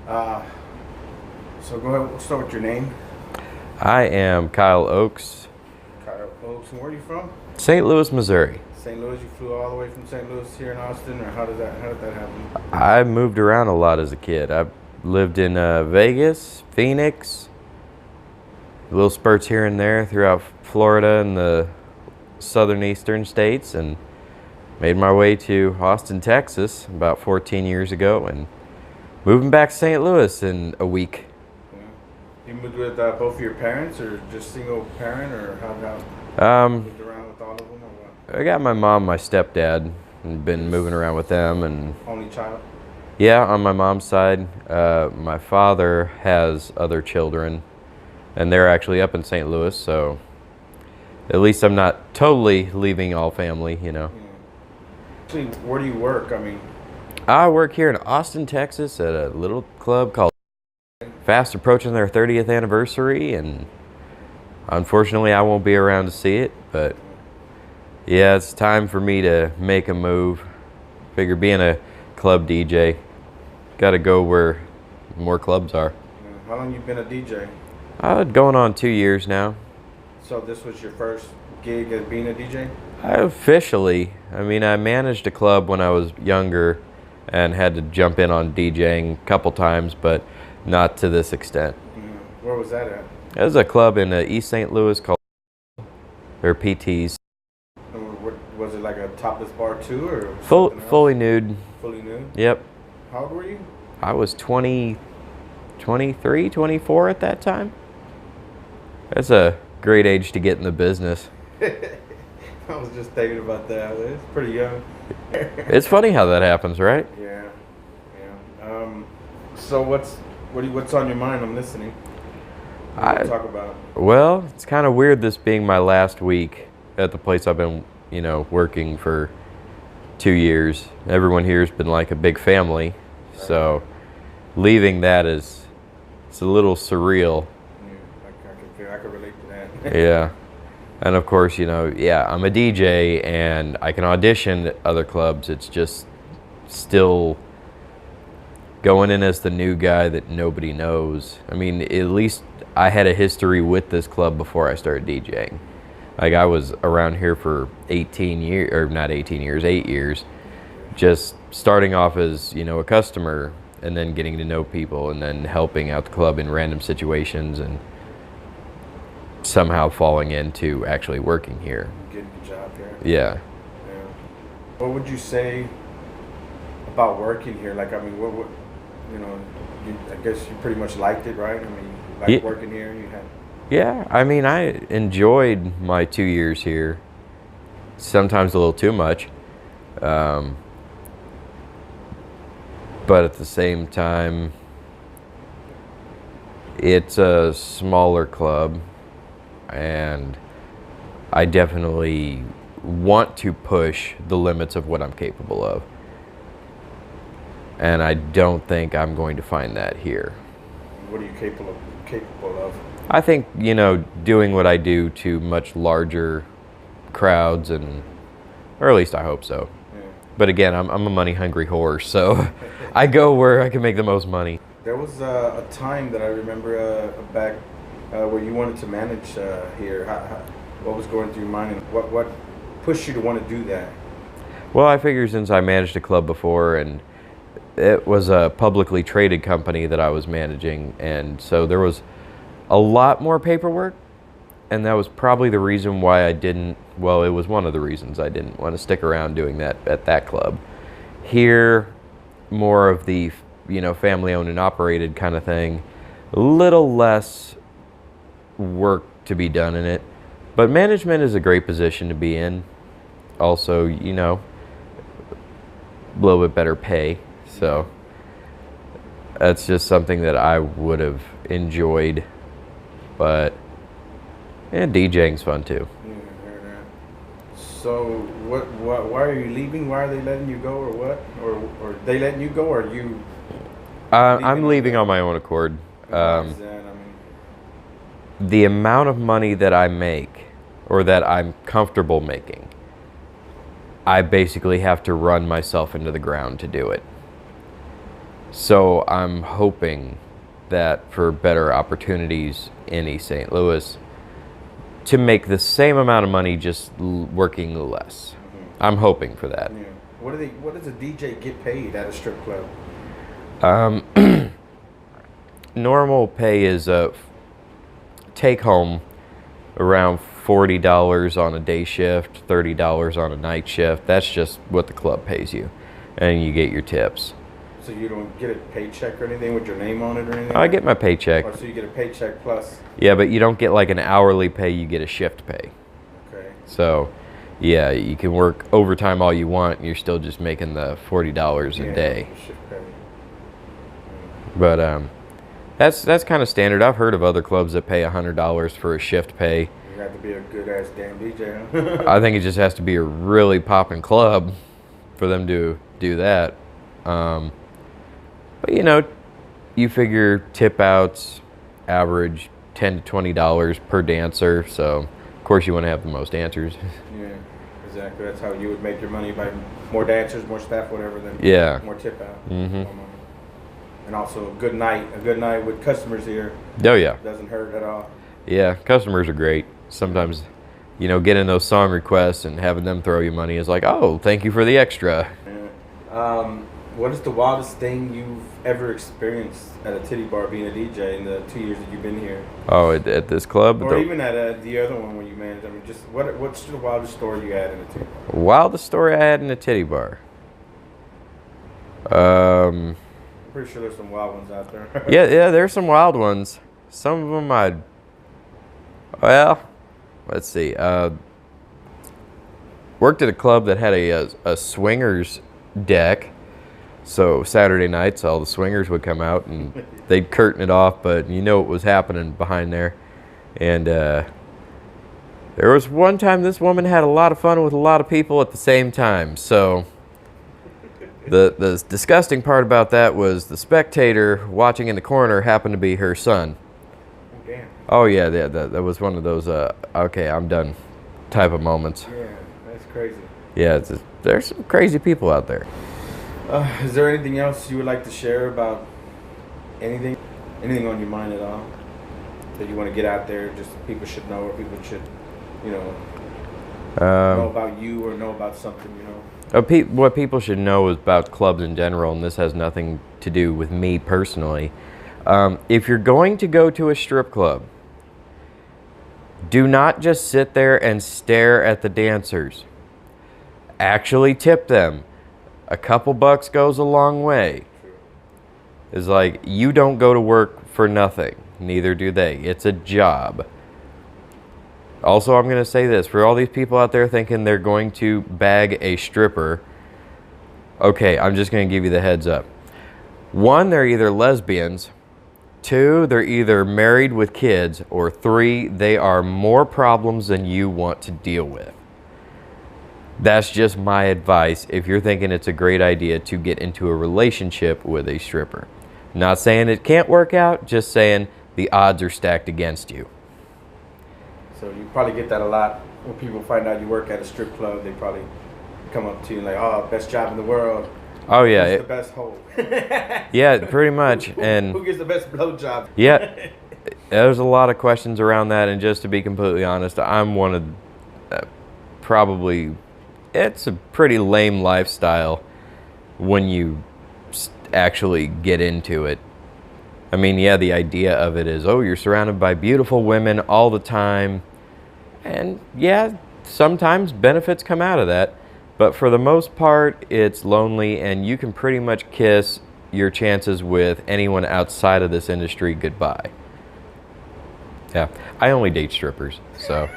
Uh, so go ahead, we'll start with your name. I am Kyle Oakes, Kyle Oakes. And where are you from? St. Louis, Missouri. St. Louis. You flew all the way from St. Louis here in Austin, or how did that happen? I moved around a lot as a kid. I lived in Vegas, Phoenix, little spurts here and there throughout Florida and the southern eastern states, and made my way to Austin, Texas about 14 years ago, and moving back to St. Louis in a week. Yeah. You moved with both of your parents, or just single parent, or moved around with all of them, or what? I got my mom, my stepdad, and been moving around with them. And Only child. yeah, on my mom's side, my father has other children, and they're actually up in St. Louis, so at least I'm not totally leaving all family, you know. Yeah. Actually, where do you work? I mean, I work here in Austin, Texas at a little club called fast approaching their 30th anniversary, and unfortunately I won't be around to see it, but yeah, it's time for me to make a move. Figure being a club DJ, gotta go where more clubs are. how long you been a DJ? Going on 2 years now. So this was your first gig as being a DJ? I mean, I managed a club when I was younger and had to jump in on DJing a couple times, but not to this extent. Where was that at? There's a club in East St. Louis called PTs. What, was it like a topless bar too, or Fully nude. Fully nude? Yep. How old were you? I was 23, 24 at that time. That's a great age to get in the business. I was just thinking about that. It's pretty young. It's funny how that happens, right? Yeah, yeah. So what's on your mind? I'm listening. What do you talk about? Well, it's kind of weird this being my last week at the place I've been, working for 2 years. Everyone here has been like a big family, so leaving that it's a little surreal. Yeah, I can relate to that. Yeah. And of course, I'm a DJ and I can audition at other clubs. It's just still going in as the new guy that nobody knows. I mean, at least I had a history with this club before I started DJing. Like, I was around here for 18 years, or not 18 years, 8 years, just starting off as, a customer and then getting to know people and then helping out the club in random situations and somehow falling into actually working here. Getting a job here. Yeah. Yeah. What would you say about working here? Like, I mean, I guess you pretty much liked it, right? I mean, you liked working here. Yeah, I mean, I enjoyed my 2 years here. Sometimes a little too much. But at the same time, it's a smaller club, and I definitely want to push the limits of what I'm capable of. And I don't think I'm going to find that here. What are you capable of? I think, doing what I do to much larger crowds, or at least I hope so. Yeah. But again, I'm a money-hungry horse, so I go where I can make the most money. There was a time that I remember back where you wanted to manage here. What was going through your mind, and what pushed you to want to do that? Well, I figure since I managed a club before, and it was a publicly traded company that I was managing, and so there was a lot more paperwork, and that was probably the reason why it was one of the reasons I didn't want to stick around doing that at that club. Here, more of the, family owned and operated kind of thing, a little less work to be done in it, but management is a great position to be in. Also, a little bit better pay, so that's just something that I would have enjoyed. But DJing's fun too. Yeah. So why are you leaving? Why are they letting you go, or what? Or they letting you go, or you? I'm leaving on my own accord. The amount of money that I make, or that I'm comfortable making, I basically have to run myself into the ground to do it. So I'm hoping that for better opportunities in East St. Louis to make the same amount of money just working less. I'm hoping for that. Yeah. What does a DJ get paid at a strip club? Normal pay is take home around $40 on a day shift, $30 on a night shift. That's just what the club pays you, and you get your tips. So you don't get a paycheck or anything with your name on it or anything? I get my paycheck. Or so you get a paycheck plus? Yeah, but you don't get like an hourly pay, you get a shift pay. Okay. So, yeah, you can work overtime all you want, and you're still just making the $40 a day. Shift pay. But that's kind of standard. I've heard of other clubs that pay $100 for a shift pay. You have to be a good ass damn DJ, huh? I think it just has to be a really popping club for them to do that. But you know, you figure tip outs average $10 to $20 per dancer, so of course you want to have the most dancers. Yeah, exactly. That's how you would make your money, by more dancers, more staff, whatever, than more tip out. Mm-hmm. And also a good night with customers here. Oh yeah. Doesn't hurt at all. Yeah, customers are great. Sometimes, you know, getting those song requests and having them throw you money is like, oh, thank you for the extra. Yeah. What is the wildest thing you've ever experienced at a titty bar being a DJ in the 2 years that you've been here? Oh, at this club? Or even at the other one when you managed. I mean, just what's the wildest story you had in a titty bar? Wildest story I had in a titty bar? I'm pretty sure there's some wild ones out there. yeah, there's some wild ones. Some of them let's see. Worked at a club that had a swingers deck. So Saturday nights, all the swingers would come out and they'd curtain it off, but you know what was happening behind there. And there was one time this woman had a lot of fun with a lot of people at the same time. So the disgusting part about that was the spectator watching in the corner happened to be her son. Damn. Oh yeah, that was one of those okay, I'm done type of moments. Yeah, that's crazy. Yeah, there's some crazy people out there. Is there anything else you would like to share about anything on your mind at all that you want to get out there, just people should know, or people should, you know about you or know about something, you know? What people should know is about clubs in general, and this has nothing to do with me personally. If you're going to go to a strip club, do not just sit there and stare at the dancers. Actually tip them. A couple bucks goes a long way. It's like, you don't go to work for nothing. Neither do they. It's a job. Also, I'm going to say this. For all these people out there thinking they're going to bag a stripper, okay, I'm just going to give you the heads up. 1, they're either lesbians. 2, they're either married with kids. Or 3, they are more problems than you want to deal with. That's just my advice if you're thinking it's a great idea to get into a relationship with a stripper. Not saying it can't work out, just saying the odds are stacked against you. So you probably get that a lot when people find out you work at a strip club. They probably come up to you like, oh, best job in the world. Oh yeah. Who's the best hoe? Yeah, pretty much. And who gets the best blowjob? Yeah, there's a lot of questions around that, and just to be completely honest, I'm one of probably... It's a pretty lame lifestyle when you actually get into it. I mean, yeah, the idea of it is, oh, you're surrounded by beautiful women all the time. And yeah, sometimes benefits come out of that. But for the most part, it's lonely, and you can pretty much kiss your chances with anyone outside of this industry goodbye. Yeah, I only date strippers, so...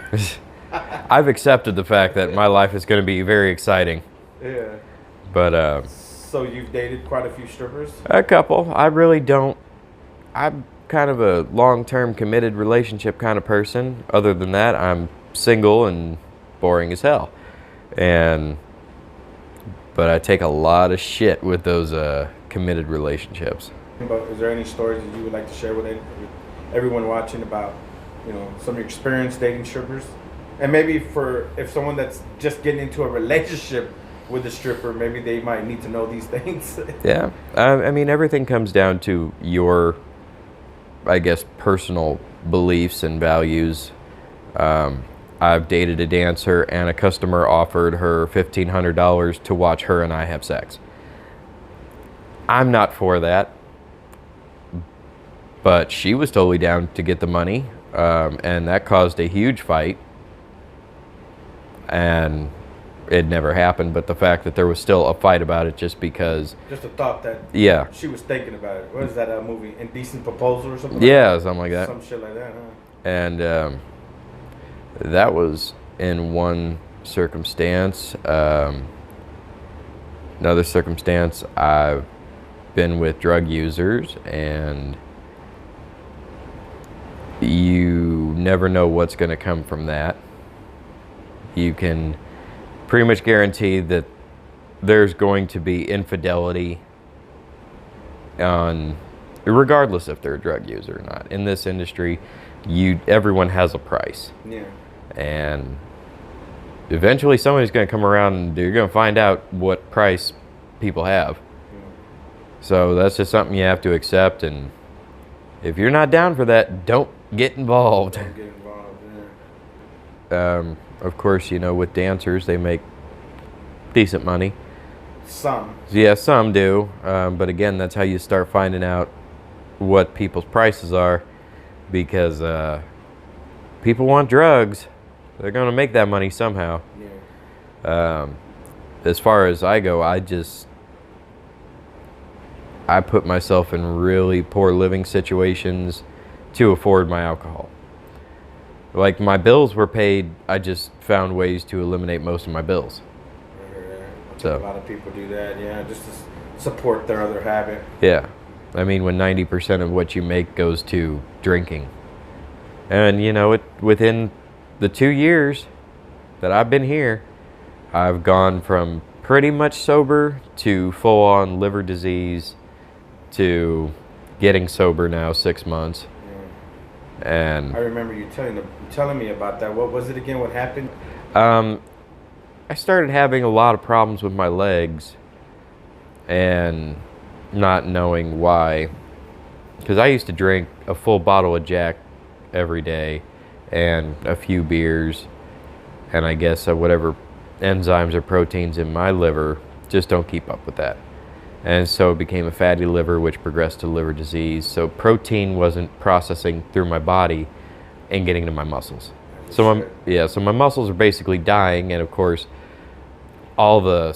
I've accepted the fact that my life is going to be very exciting. Yeah. But, so you've dated quite a few strippers? A couple. I really don't. I'm kind of a long-term committed relationship kind of person. Other than that, I'm single and boring as hell. But I take a lot of shit with those committed relationships. Is there any stories that you would like to share with everyone watching about, you know, some of your experience dating strippers? And maybe if someone that's just getting into a relationship with the stripper, maybe they might need to know these things. Yeah. I mean, everything comes down to your, I guess, personal beliefs and values. I've dated a dancer, and a customer offered her $1,500 to watch her and I have sex. I'm not for that, but she was totally down to get the money, and that caused a huge fight, and it never happened. But the fact that there was still a fight about it just because... Just a thought that yeah, she was thinking about it. What is that movie? Indecent Proposal or something? Yeah, like that? something like that. Some shit like that, huh? And that was in one circumstance. Another circumstance, I've been with drug users, and you never know what's going to come from that. You can pretty much guarantee that there's going to be infidelity on, regardless if they're a drug user or not. In this industry, everyone has a price. Yeah. And eventually somebody's going to come around and you're going to find out what price people have. Yeah. So that's just something you have to accept, and if you're not down for that, don't get involved. Don't get involved, yeah. Of course, you know, with dancers, they make decent money. Some. Yeah, some do. But again, that's how you start finding out what people's prices are, because people want drugs. They're going to make that money somehow. Yeah. As far as I go, I put myself in really poor living situations to afford my alcohol. Like, my bills were paid, I just found ways to eliminate most of my bills. So a lot of people do that, yeah, just to support their other habit. Yeah. I mean, when 90% of what you make goes to drinking. And, you know, within the 2 years that I've been here, I've gone from pretty much sober to full-on liver disease to getting sober now 6 months. Yeah. And I remember you telling me about that. What was it again? What happened? I started having a lot of problems with my legs and not knowing why. Because I used to drink a full bottle of Jack every day and a few beers, and I guess whatever enzymes or proteins in my liver just don't keep up with that. And so it became a fatty liver, which progressed to liver disease. So protein wasn't processing through my body and getting to my muscles. So my muscles are basically dying, and of course, all the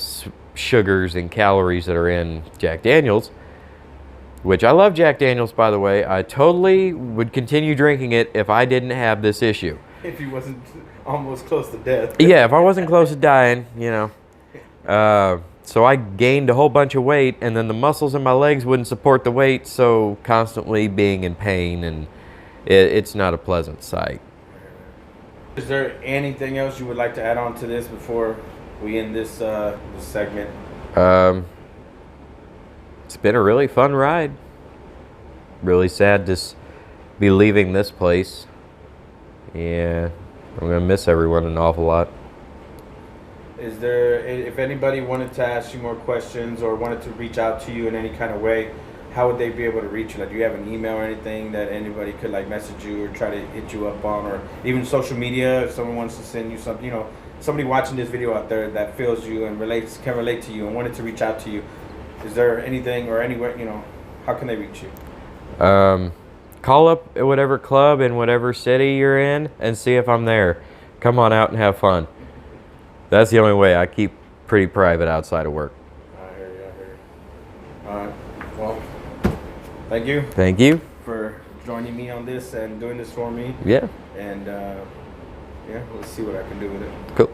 sugars and calories that are in Jack Daniels, which I love Jack Daniels, by the way. I totally would continue drinking it if I didn't have this issue. If you wasn't almost close to death. Yeah, if I wasn't close to dying, you know. So I gained a whole bunch of weight, and then the muscles in my legs wouldn't support the weight, so constantly being in pain, and it's not a pleasant sight. Is there anything else you would like to add on to this before we end this segment? It's been a really fun ride. Really sad to be leaving this place. Yeah, I'm going to miss everyone an awful lot. Is there, if anybody wanted to ask you more questions or wanted to reach out to you in any kind of way, how would they be able to reach you? Like, do you have an email or anything that anybody could like message you or try to hit you up on, or even social media if someone wants to send you something, you know, somebody watching this video out there that feels you and can relate to you and wanted to reach out to you? Is there anything or anywhere, you know, how can they reach you? Call up at whatever club in whatever city you're in and see if I'm there. Come on out and have fun. That's the only way. I keep pretty private outside of work. I hear you. All right. Well, thank you. Thank you for joining me on this and doing this for me. Yeah. And yeah, let's see what I can do with it. Cool.